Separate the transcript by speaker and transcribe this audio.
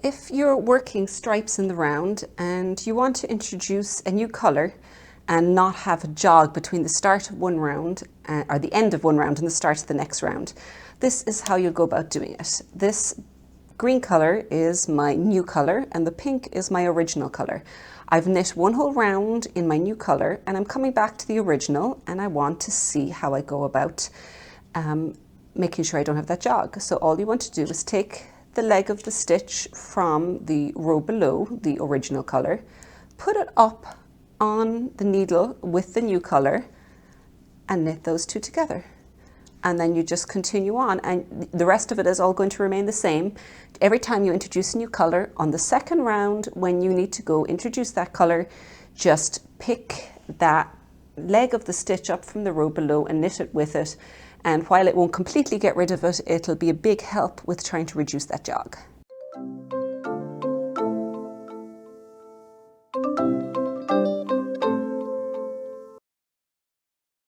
Speaker 1: If you're working stripes in the round and you want to introduce a new colour and not have a jog between the start of one round or the end of one round and the start of the next round, this is how you'll go about doing it. This green colour is my new colour and the pink is my original colour. I've knit one whole round in my new colour and I'm coming back to the original, and I want to see how I go about making sure I don't have that jog. So all you want to do is take the leg of the stitch from the row below the original colour, put it up on the needle with the new colour and knit those two together. And then you just continue on, and the rest of it is all going to remain the same. Every time you introduce a new colour, on the second round when you need to go introduce that colour, just pick that leg of the stitch up from the row below and knit it with it. And while it won't completely get rid of it, it'll be a big help with trying to reduce that jog.